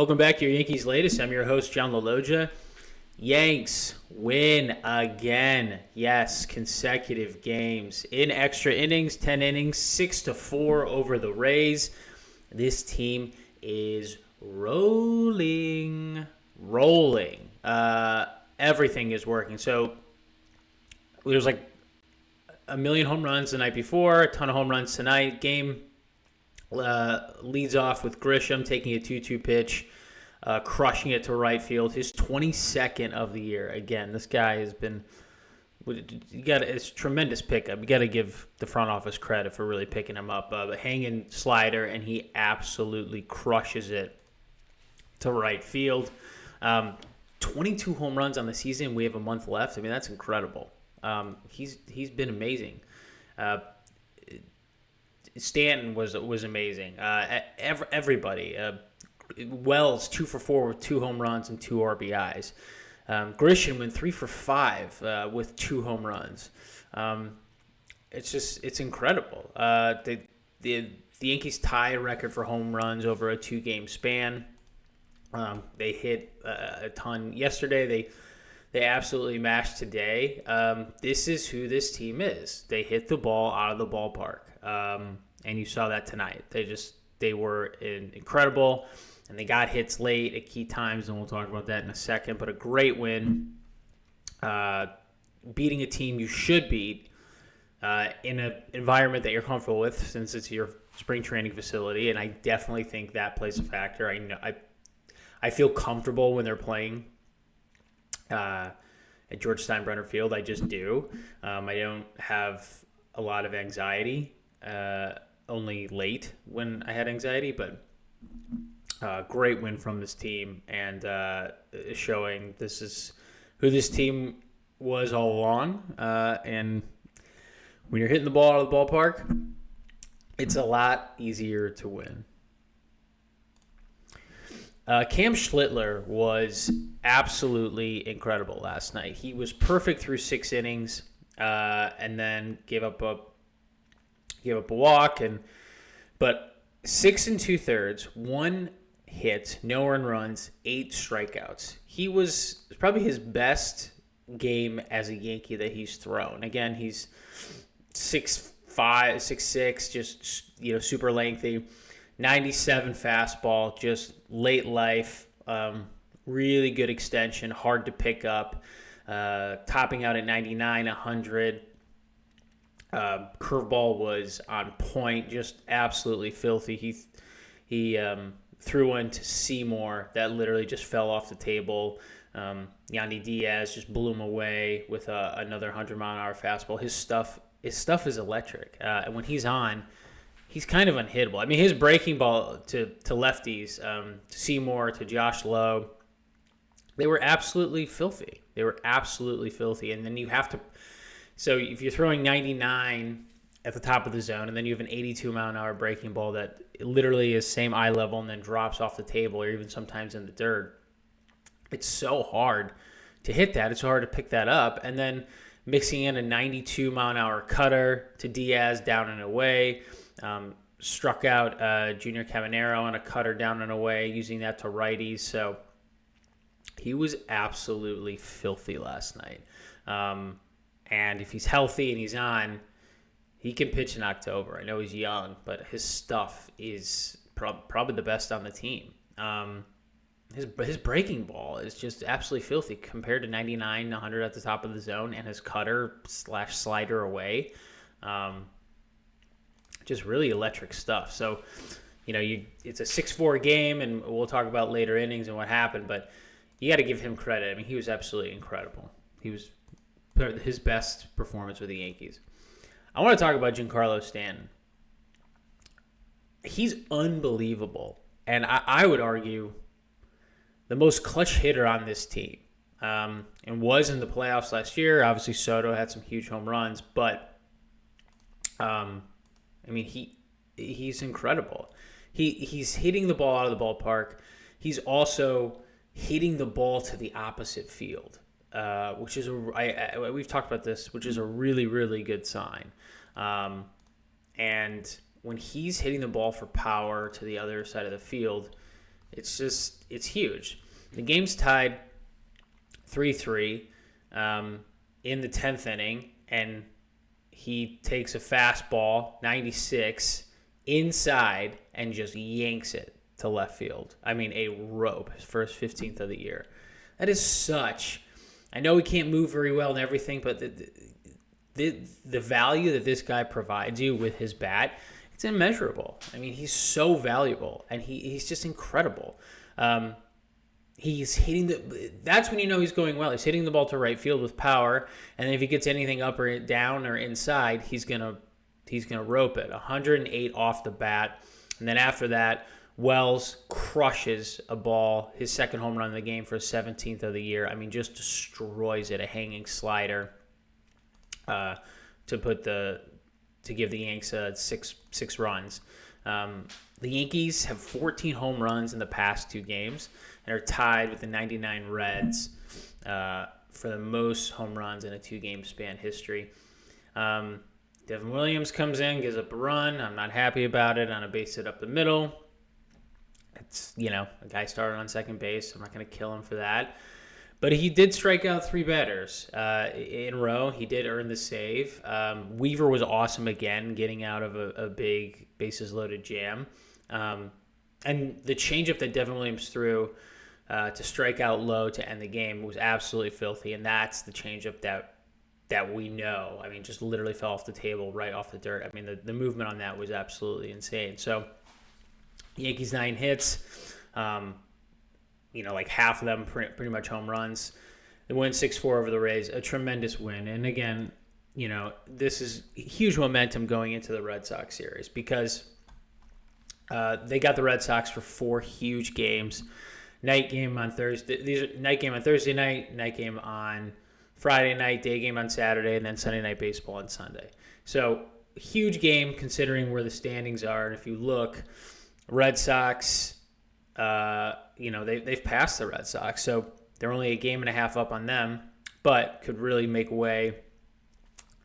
Welcome back to your Yankees Latest. I'm your host, John Laloggia. Yanks win again. Yes, consecutive games in extra innings, 10 innings, 6-4 over the Rays. This team is rolling. Everything is working. So there's like a million home runs the night before, a ton of home runs tonight. Game leads off with Grisham taking a 2-2 pitch, crushing it to right field. His 22nd of the year. Again, this guy has been it's a tremendous pickup. You got to give the front office credit for really picking him up. Hanging slider, and he absolutely crushes it to right field. 22 home runs on the season. We have a month left. I mean, that's incredible. He's been amazing. Stanton was amazing. Everybody. Wells 2 for 4 with 2 home runs and 2 RBIs. Grisham went 3 for 5 with 2 home runs. It's incredible. The Yankees tie a record for home runs over a 2-game span. They hit a ton yesterday. They absolutely mashed today. This is who this team is. They hit the ball out of the ballpark, and you saw that tonight. They were incredible, and they got hits late at key times, and we'll talk about that in a second. But a great win, beating a team you should beat in an environment that you're comfortable with, since it's your spring training facility, and I definitely think that plays a factor. I feel comfortable when they're playing at George Steinbrenner Field. I just do. I don't have a lot of anxiety, only late when I had anxiety, but great win from this team, and showing this is who this team was all along. And when you're hitting the ball out of the ballpark, it's a lot easier to win. Cam Schlittler was absolutely incredible last night. He was perfect through 6 innings, and then gave up a walk, but 6 2/3, 1 hit, no earned runs, 8 strikeouts. He was probably his best game as a Yankee that he's thrown. Again, he's 6'5", 6'6", just super lengthy. 97 fastball, just late life, really good extension, hard to pick up, topping out at 99, 100. Curveball was on point, just absolutely filthy. He threw one to Seymour that literally just fell off the table. Yandy Diaz just blew him away with another 100-mile-an-hour fastball. His stuff is electric, and when he's on, he's kind of unhittable. I mean, his breaking ball to lefties, to Seymour, to Josh Lowe, they were absolutely filthy. And then you have to – so if you're throwing 99 at the top of the zone, and then you have an 82-mile-an-hour breaking ball that literally is same eye level and then drops off the table, or even sometimes in the dirt, it's so hard to hit that. It's so hard to pick that up. And then mixing in a 92-mile-an-hour cutter to Diaz down and away – struck out Junior Caminero on a cutter down and away, using that to righties. So he was absolutely filthy last night. And if he's healthy and he's on, he can pitch in October. I know he's young, but his stuff is probably the best on the team. His breaking ball is just absolutely filthy compared to 99, 100 at the top of the zone, and his cutter/slider away. Just really electric stuff. So, it's a 6-4 game, and we'll talk about later innings and what happened, but you got to give him credit. I mean, he was absolutely incredible. He was his best performance with the Yankees. I want to talk about Giancarlo Stanton. He's unbelievable, and I would argue the most clutch hitter on this team, and was in the playoffs last year. Obviously, Soto had some huge home runs, but I mean, he's incredible. He's hitting the ball out of the ballpark. He's also hitting the ball to the opposite field, which is we've talked about this, which is a really, really good sign. And when he's hitting the ball for power to the other side of the field, It's huge. The game's tied 3-3 in the 10th inning, and he takes a fastball, 96, inside and just yanks it to left field. I mean, a rope, his first 15th of the year. That is such. I know he can't move very well and everything, but the value that this guy provides you with his bat, it's immeasurable. I mean, he's so valuable, and he's just incredible. He's hitting that's when you know he's going well. He's hitting the ball to right field with power, and then if he gets anything up or down or inside, he's gonna rope it. 108 off the bat, and then after that, Wells crushes a ball, his second home run in the game for his 17th of the year. I mean, just destroys it, a hanging slider to give the Yanks six runs. The Yankees have 14 home runs in the past two games and are tied with the 99 Reds for the most home runs in a two-game span history. Devin Williams comes in, gives up a run. I'm not happy about it on a base hit up the middle. It's, a guy started on second base. I'm not going to kill him for that. But he did strike out three batters in a row. He did earn the save. Weaver was awesome again, getting out of a big bases-loaded jam. And the changeup that Devin Williams threw to strike out low to end the game was absolutely filthy. And that's the changeup that we know. I mean, just literally fell off the table, right off the dirt. I mean, the movement on that was absolutely insane. So, Yankees 9 hits. Like half of them pretty much home runs. They win 6-4 over the Rays, a tremendous win. And again, this is huge momentum going into the Red Sox series because they got the Red Sox for 4 huge games. Night game on Thursday. These are night game on Thursday night, night game on Friday night, day game on Saturday, and then Sunday night baseball on Sunday. So huge game considering where the standings are. And if you look, Red Sox, they've passed the Red Sox, so they're only a game and a half up on them, but could really make way.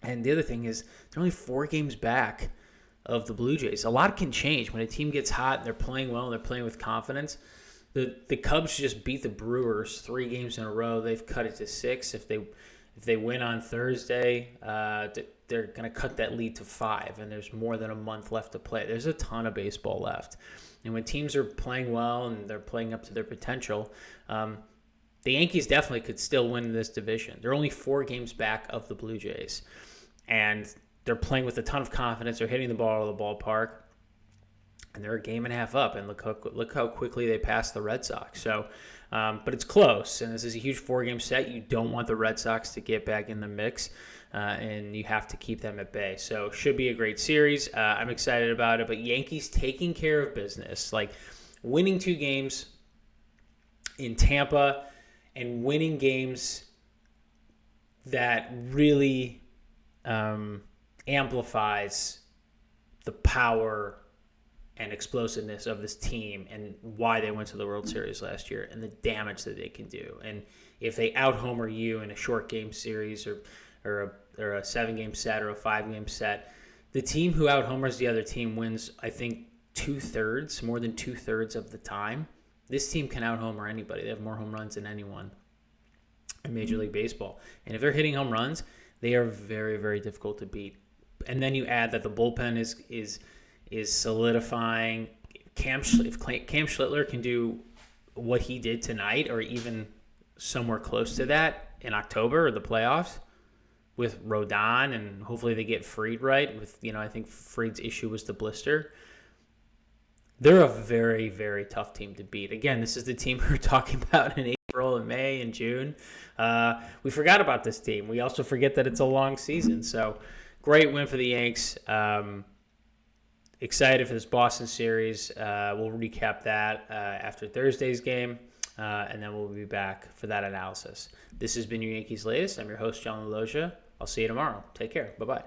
And the other thing is they're only 4 games back of the Blue Jays. A lot can change when a team gets hot and they're playing well and they're playing with confidence. The Cubs just beat the Brewers 3 games in a row. They've cut it to 6. If they win on Thursday, they're going to cut that lead to 5, and there's more than a month left to play. There's a ton of baseball left. And when teams are playing well and they're playing up to their potential, the Yankees definitely could still win this division. They're only 4 games back of the Blue Jays. And they're playing with a ton of confidence. They're hitting the ball out of the ballpark. And they're a game and a half up. And look how quickly they passed the Red Sox. So, but it's close. And this is a huge 4-game set. You don't want the Red Sox to get back in the mix. And you have to keep them at bay. So should be a great series. I'm excited about it. But Yankees taking care of business, like winning 2 games in Tampa and winning games that really amplifies the power and explosiveness of this team and why they went to the World Series last year and the damage that they can do. And if they out-homer you in a short game series or a 7-game set or a 5-game set, the team who out-homers the other team wins, I think, more than two-thirds of the time. This team can out-homer anybody. They have more home runs than anyone in Major League Baseball. And if they're hitting home runs, they are very, very difficult to beat. And then you add that the bullpen is solidifying. If Cam Schlittler can do what he did tonight or even somewhere close to that in October or the playoffs with Rodon, and hopefully they get Fried right with, I think Fried's issue was the blister. They're a very, very tough team to beat. Again, this is the team we were talking about in April and May and June. We forgot about this team. We also forget that it's a long season. So great win for the Yanks. Excited for this Boston series. We'll recap that after Thursday's game, and then we'll be back for that analysis. This has been your Yankees Latest. I'm your host, John Laloggia. I'll see you tomorrow. Take care. Bye-bye.